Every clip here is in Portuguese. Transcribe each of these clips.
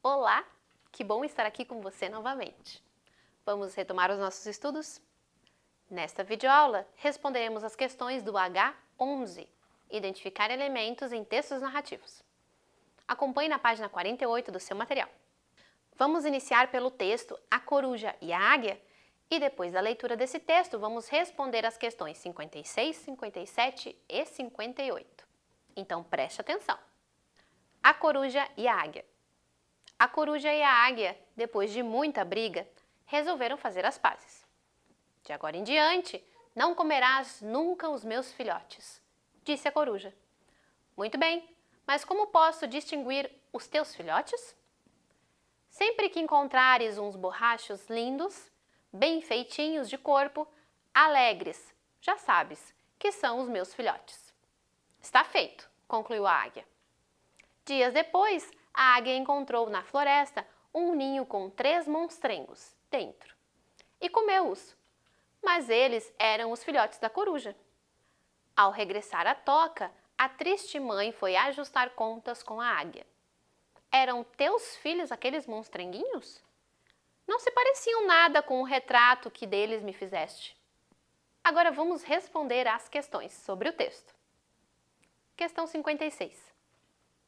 Olá, que bom estar aqui com você novamente. Vamos retomar os nossos estudos? Nesta videoaula, responderemos as questões do H11, identificar elementos em textos narrativos. Acompanhe na página 48 do seu material. Vamos iniciar pelo texto A Coruja e a Águia, e depois da leitura desse texto, vamos responder as questões 56, 57 e 58. Então preste atenção. A Coruja e a Águia. A coruja e a águia, depois de muita briga, resolveram fazer as pazes. De agora em diante, não comerás nunca os meus filhotes, disse a coruja. Muito bem, mas como posso distinguir os teus filhotes? Sempre que encontrares uns borrachos lindos, bem feitinhos de corpo, alegres, já sabes que são os meus filhotes. Está feito, concluiu a águia. Dias depois, a águia encontrou na floresta um ninho com 3 monstrengos dentro e comeu-os, mas eles eram os filhotes da coruja. Ao regressar à toca, a triste mãe foi ajustar contas com a águia. Eram teus filhos aqueles monstrenguinhos? Não se pareciam nada com o retrato que deles me fizeste. Agora vamos responder às questões sobre o texto. Questão 56.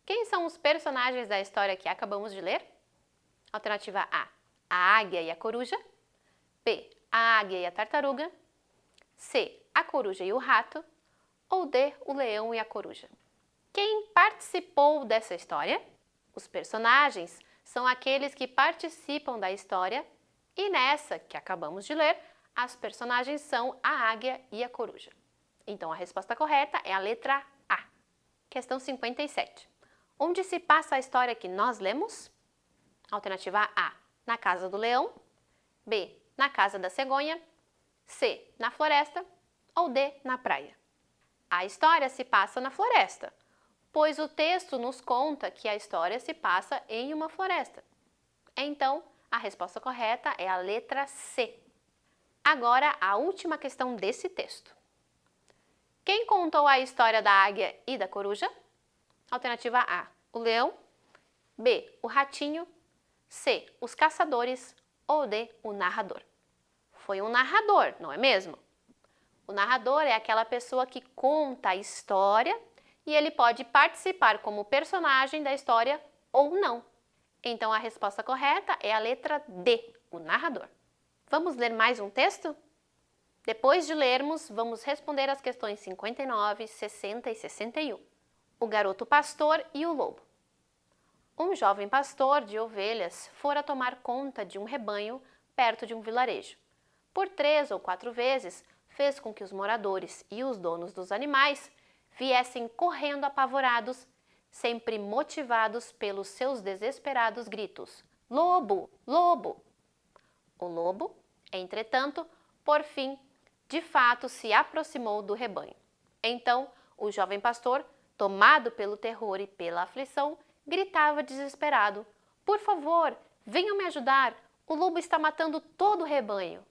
Quem são os personagens da história que acabamos de ler? Alternativa A águia e a coruja. B, a águia e a tartaruga. C, a coruja e o rato. Ou D, o leão e a coruja. Quem participou dessa história? Os personagens são aqueles que participam da história e nessa que acabamos de ler, as personagens são a águia e a coruja. Então a resposta correta é a letra A. Questão 57. Onde se passa a história que nós lemos? Alternativa A, na casa do leão. B, na casa da cegonha. C, na floresta. Ou D, na praia. A história se passa na floresta, pois o texto nos conta que a história se passa em uma floresta. Então, a resposta correta é a letra C. Agora, a última questão desse texto. Quem contou a história da águia e da coruja? Alternativa A, o leão. B, o ratinho. C, os caçadores. Ou D, o narrador. Foi um narrador, não é mesmo? O narrador é aquela pessoa que conta a história e ele pode participar como personagem da história ou não. Então a resposta correta é a letra D, o narrador. Vamos ler mais um texto? Depois de lermos, vamos responder as questões 59, 60 e 61. O garoto pastor e o lobo. Um jovem pastor de ovelhas fora tomar conta de um rebanho perto de um vilarejo. Por 3 ou 4 vezes, fez com que os moradores e os donos dos animais viessem correndo apavorados, sempre motivados pelos seus desesperados gritos: "Lobo! Lobo!". O lobo, entretanto, por fim, de fato se aproximou do rebanho. Então, o jovem pastor, tomado pelo terror e pela aflição, gritava desesperado: "Por favor, venham me ajudar! O lobo está matando todo o rebanho!".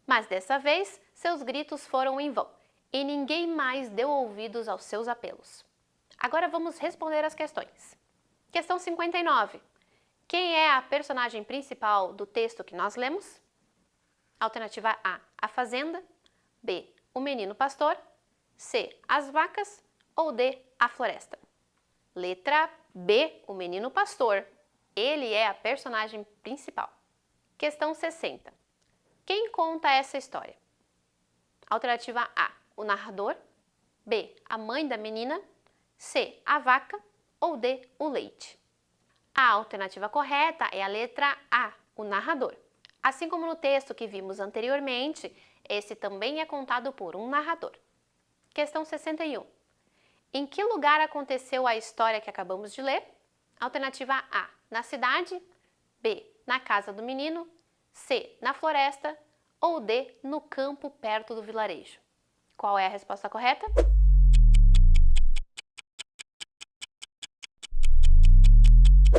Mas dessa vez, seus gritos foram em vão e ninguém mais deu ouvidos aos seus apelos. Agora vamos responder as questões. Questão 59. Quem é a personagem principal do texto que nós lemos? Alternativa A, a fazenda. B, o menino pastor. C, as vacas. Ou D, a floresta. Letra B, o menino pastor. Ele é a personagem principal. Questão 60. Quem conta essa história? Alternativa A, o narrador. B, a mãe da menina. C, a vaca. Ou D, o leite. A alternativa correta é a letra A, o narrador. Assim como no texto que vimos anteriormente, esse também é contado por um narrador. Questão 61. Em que lugar aconteceu a história que acabamos de ler? Alternativa A, na cidade. B, na casa do menino. C, na floresta. Ou D, no campo perto do vilarejo. Qual é a resposta correta?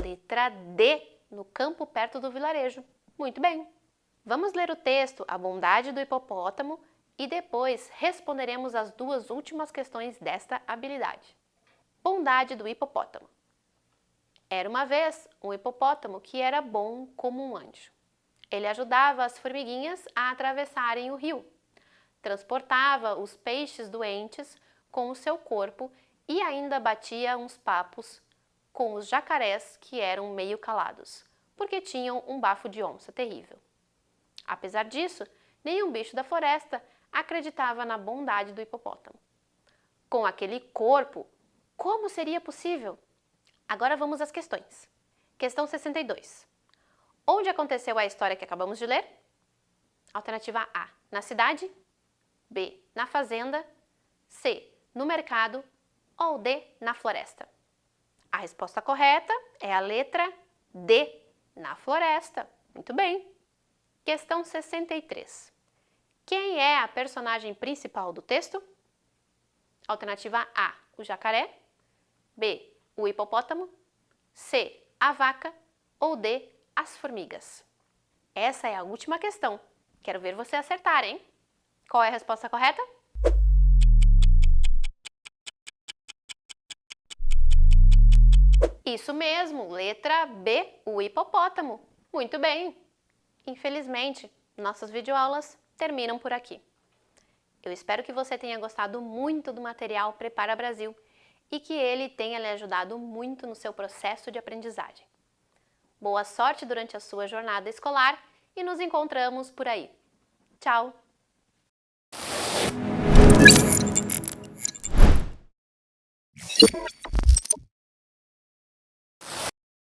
Letra D, no campo perto do vilarejo. Muito bem. Vamos ler o texto A Bondade do Hipopótamo e depois responderemos as 2 últimas questões desta habilidade. Bondade do hipopótamo. Era uma vez um hipopótamo que era bom como um anjo. Ele ajudava as formiguinhas a atravessarem o rio, transportava os peixes doentes com o seu corpo e ainda batia uns papos com os jacarés que eram meio calados, porque tinham um bafo de onça terrível. Apesar disso, nenhum bicho da floresta acreditava na bondade do hipopótamo. Com aquele corpo, como seria possível? Agora vamos às questões. Questão 62. Onde aconteceu a história que acabamos de ler? Alternativa A, na cidade. B, na fazenda. C, no mercado. Ou D, na floresta. A resposta correta é a letra D, na floresta. Muito bem. Questão 63. Quem é a personagem principal do texto? Alternativa A, o jacaré. B, o hipopótamo. C, a vaca. Ou D, as formigas. Essa é a última questão. Quero ver você acertar, hein? Qual é a resposta correta? Isso mesmo, letra B, o hipopótamo. Muito bem! Infelizmente, nossas videoaulas terminam por aqui. Eu espero que você tenha gostado muito do material Prepara Brasil e que ele tenha lhe ajudado muito no seu processo de aprendizagem. Boa sorte durante a sua jornada escolar e nos encontramos por aí. Tchau!